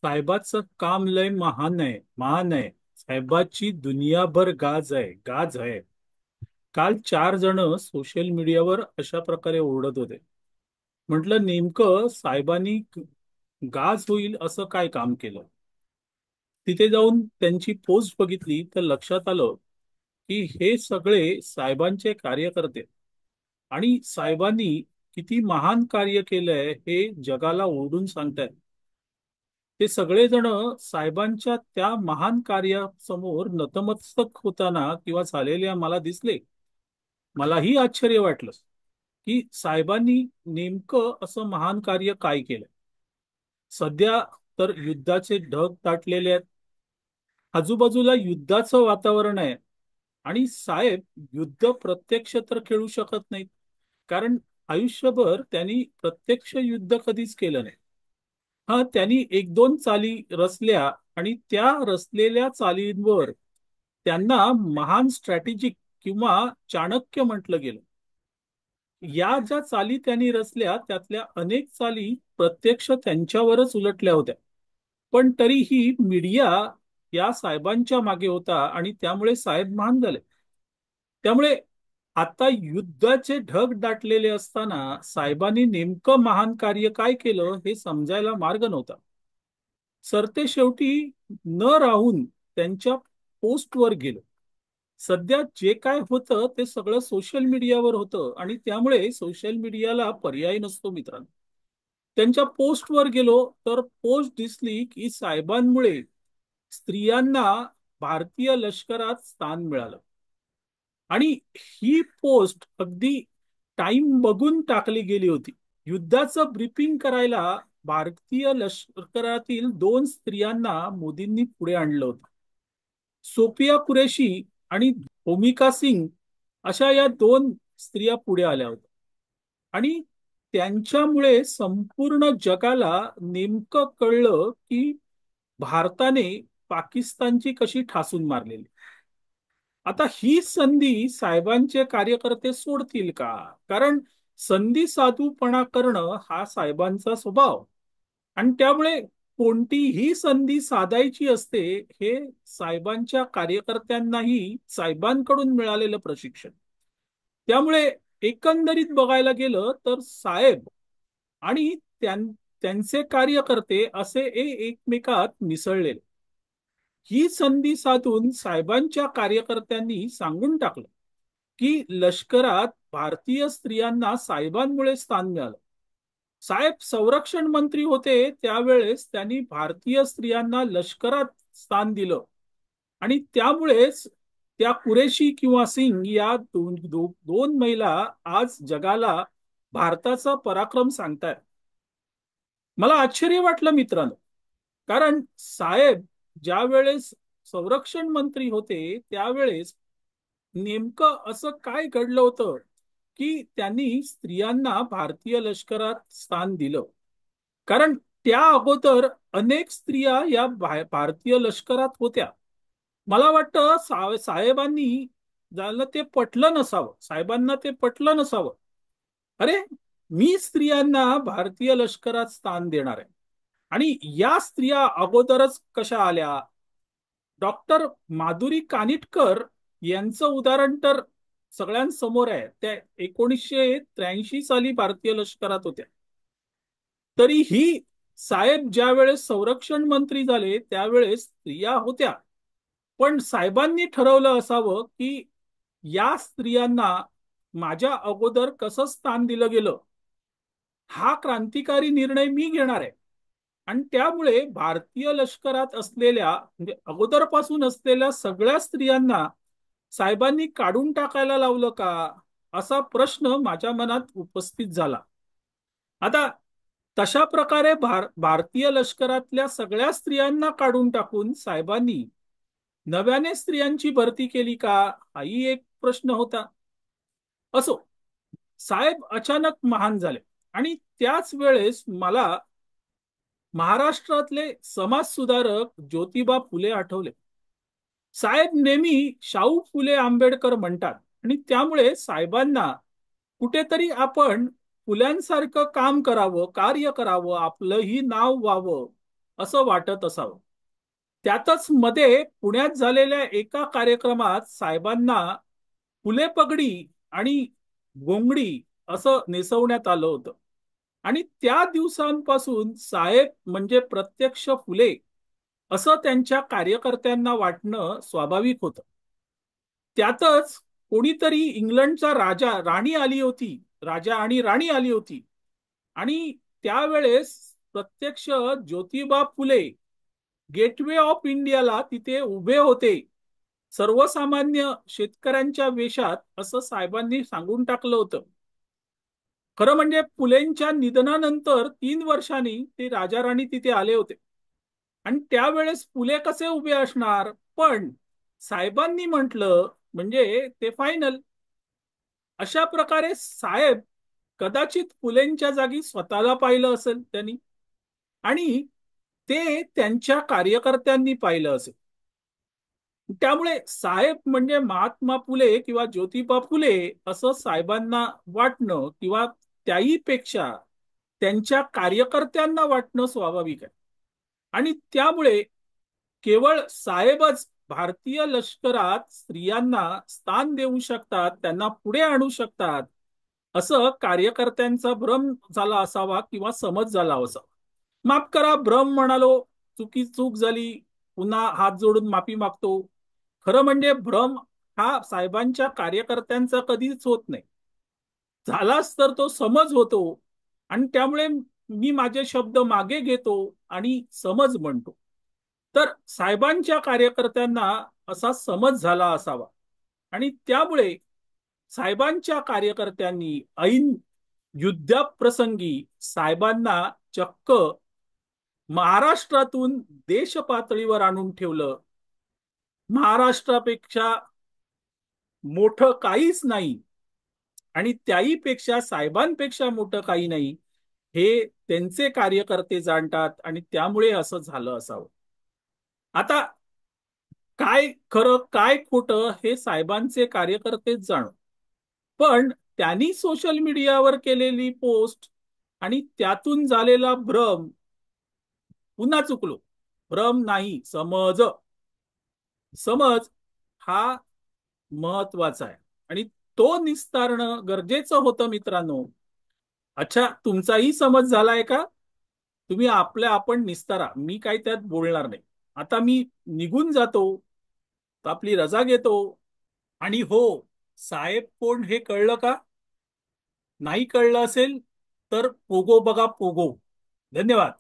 साहेबाचं काम लय महान आहे, महान आहे. साहेबाची दुनियाभर गाज आहे, गाज आहे. काल 4 जण सोशल मीडियावर अशा प्रकारे ओरडत होते. म्हटलं नेमकं साहेबांनी गाज होईल असं काय काम केलं. तिथे जाऊन त्यांची पोस्ट बघितली तर लक्षात आलं की हे सगळे साहेबांचे कार्यकर्ते आणि साहेबांनी किती महान कार्य केलंय हे जगाला ओरडून सांगतायत. ते सगळेजण साहेबांच्या त्या महान कार्यासमोर नतमस्तक होताना किंवा झालेल्या मला दिसले. मलाही आश्चर्य वाटलं की साहेबांनी नेमकं असं महान कार्य काय केलं. सध्या तर युद्धाचे ढग दाटलेले आहेत. आजूबाजूला युद्धाचं वातावरण आहे आणि साहेब युद्ध प्रत्यक्ष तर खेळू शकत नाहीत, कारण आयुष्यभर त्यांनी प्रत्यक्ष युद्ध कधीच केलं नाही. हा, त्यांनी एक दोन चाली रचल्या आणि त्या रचलेल्या चालींवर त्यांना महान स्ट्रॅटेजिक किंवा चाणक्य म्हटलं गेलं. या ज्या चाली त्यांनी रचल्या त्यातल्या अनेक चाली प्रत्यक्ष त्यांच्यावरच उलटल्या होत्या. पण तरीही मीडिया या साहेबांच्या मागे होता आणि त्यामुळे साहेब महान झाले. त्यामुळे आता युद्धाचे ढग दाटलेले असताना साहेबांनी नेमकं महान कार्य काय केलं हे समजायला मार्ग नव्हता. सरते शेवटी न राहून त्यांच्या पोस्टवर गेलो. सध्या जे काय होतं ते सगळं सोशल मीडियावर होतं आणि त्यामुळे सोशल मीडियाला पर्याय नसतो मित्रांनो. त्यांच्या पोस्टवर गेलो तर पोस्ट दिसली की साहेबांमुळे स्त्रियांना भारतीय लष्करात स्थान मिळालं. आणि ही पोस्ट अगदी टाइम बघून टाकली गेली होती. युद्धाचं ब्रीफिंग करायला भारतीय लष्करातील 2 स्त्रियांना मोदींनी पुढे आणलं होतं. सोफिया कुरेशी आणि भूमिका सिंग अशा या 2 स्त्रिया पुढे आल्या होत्या. आणि त्यांच्यामुळे संपूर्ण जगाला नेमकं कळलं की भारताने पाकिस्तानची कशी ठासून मारलेली. आता ही संधी साहेबांचे कार्यकर्ते सोडतील का? कारण संधी साधूपणा करणं हा साहेबांचा स्वभाव. आणि त्यामुळे कोणतीही संधी साधायची असते हे साहेबांच्या कार्यकर्त्यांनाही साहेबांकडून मिळालेलं प्रशिक्षण. त्यामुळे एकंदरीत बघायला गेलं तर साहेब आणि त्यांचे कार्यकर्ते असे एकमेकात मिसळलेले. ही संधी साधून साहेबांच्या कार्यकर्त्यांनी सांगून टाकलं की लष्करात भारतीय स्त्रियांना साहेबांमुळे स्थान मिळालं. साहेब संरक्षण मंत्री होते त्यावेळेस त्यांनी भारतीय स्त्रियांना लष्करात स्थान दिलं. आणि त्यामुळेच त्या कुरेशी किंवा सिंग या दोन महिला आज जगाला भारताचा पराक्रम सांगतायत. मला आश्चर्य वाटलं मित्रांनो, कारण साहेब ज्या वेळेस संरक्षण मंत्री होते त्यावेळेस नेमकं असं काय घडलं होतं की त्यांनी स्त्रियांना भारतीय लष्करात स्थान दिलं. कारण त्या अगोदर अनेक स्त्रिया या भारतीय लष्करात होत्या. मला वाटतं साहेबांनी ज्याला ते पटलं नसावं, साहेबांना ते पटलं नसावं. अरे, मी स्त्रियांना भारतीय लष्करात स्थान देणार आहे. आणि या स्त्रिया अगोदरच कशा आल्या? डॉक्टर माधुरी कानिटकर यांचं उदाहरण तर सगळ्यांसमोर आहे. त्या 1983 साली भारतीय लष्करात होत्या. तरीही साहेब ज्या वेळेस संरक्षण मंत्री झाले त्यावेळेस स्त्रिया होत्या. पण साहेबांनी ठरवलं असावं की या स्त्रियांना माझ्या अगोदर कसं स्थान दिलं गेलं, हा क्रांतिकारी निर्णय मी घेणार आहे. आणि त्यामुळे भारतीय लष्करात असलेल्या म्हणजे अगोदरपासून असलेल्या सगळ्या स्त्रियांना साहेबांनी काढून टाकायला लावलं का, असा प्रश्न माझ्या मनात उपस्थित झाला. आता तशा प्रकारे भारतीय लष्करातल्या सगळ्या स्त्रियांना काढून टाकून साहेबांनी नव्याने स्त्रियांची भरती केली का, हाही एक प्रश्न होता. असो, साहेब अचानक महान झाले आणि त्याच वेळेस मला महाराष्ट्रातले समाजसुधारक ज्योतिबा फुले आठवले. साहेब नेहमी शाहू फुले आंबेडकर म्हणतात आणि त्यामुळे साहेबांना कुठेतरी आपण फुल्यांसारखं काम करावं, कार्य करावं, आपलंही नाव व्हावं असं वाटत असावं. त्यातच मध्ये पुण्यात झालेल्या एका कार्यक्रमात साहेबांना फुले पगडी आणि गोंगडी असं नेसवण्यात आलं होतं. आणि त्या दिवसांपासून साहेब म्हणजे प्रत्यक्ष फुले असं त्यांच्या कार्यकर्त्यांना वाटणं स्वाभाविक होतं. त्यातच कोणीतरी इंग्लंडचा राजा राणी आली होती, राजा आणि राणी आली होती. आणि त्यावेळेस प्रत्यक्ष ज्योतिबा फुले गेटवे ऑफ इंडियाला तिथे उभे होते, सर्वसामान्य शेतकऱ्यांच्या वेशात, असं साहेबांनी सांगून टाकलं होतं. खरं म्हणजे फुलेंच्या निधनानंतर 3 वर्षांनी ते राजा राणी तिथे आले होते. आणि त्यावेळेस फुले कसे उभे असणार, पण साहेबांनी म्हटलं म्हणजे ते फायनल. अशा प्रकारे साहेब कदाचित फुलेंच्या जागी स्वतःला पाहिलं असेल त्यांनी, आणि ते त्यांच्या कार्यकर्त्यांनी पाहिलं असेल. त्यामुळे साहेब म्हणजे महात्मा फुले किंवा ज्योतिबा फुले असं साहेबांना वाटणं, किंवा त्याही पेक्षा त्यांच्या कार्यकर्त्यांना वाटणं स्वाभाविक आहे. आणि त्यामुळे केवळ साहेबच भारतीय लष्करात स्त्रियांना स्थान देऊ शकतात, त्यांना पुढे आणू शकतात, असं कार्यकर्त्यांचा भ्रम झाला असावा किंवा समज झाला असावा. माफ करा, भ्रम म्हणालो, चूक झाली, पुन्हा हात जोडून माफी मागतो. खरं म्हणजे भ्रम हा साहेबांच्या कार्यकर्त्यांचा कधीच होत नाही. झालाच तर तो समज होतो. आणि त्यामुळे मी माझे शब्द मागे घेतो आणि समज म्हणतो. तर साहेबांच्या कार्यकर्त्यांना असा समज झाला असावा. आणि त्यामुळे साहेबांच्या कार्यकर्त्यांनी ऐन युद्धप्रसंगी साहेबांना चक्क महाराष्ट्रातून देश पातळीवर आणून ठेवलं. महाराष्ट्रापेक्षा मोठं काहीच नाही, आणि त्याही पेक्षा साहेबांपेक्षा मोठं काही नाही, हे त्यांचे कार्यकर्ते जाणतात, आणि त्यामुळे असं झालं असावं. आता काय खरं काय खोटं हे साहेबांचे कार्यकर्तेच जाणो. पण त्यांनी सोशल मीडियावर केलेली पोस्ट आणि त्यातून झालेला भ्रम, पुन्हा चुकलो, भ्रम नाही, समज, समज हा महत्वाचा आहे. आणि तो निस्तारणं गरजेचं होतं मित्रांनो. अच्छा, तुमचाही समज झालाय का? तुम्ही आपण निस्तारा, मी काही त्यात बोलणार नाही. आता मी निघून जातो, आपली रजा घेतो. आणि हो, साहेब कोण हे कळलं का? नाही कळलं असेल तर पोगो बघा, पोगो. धन्यवाद.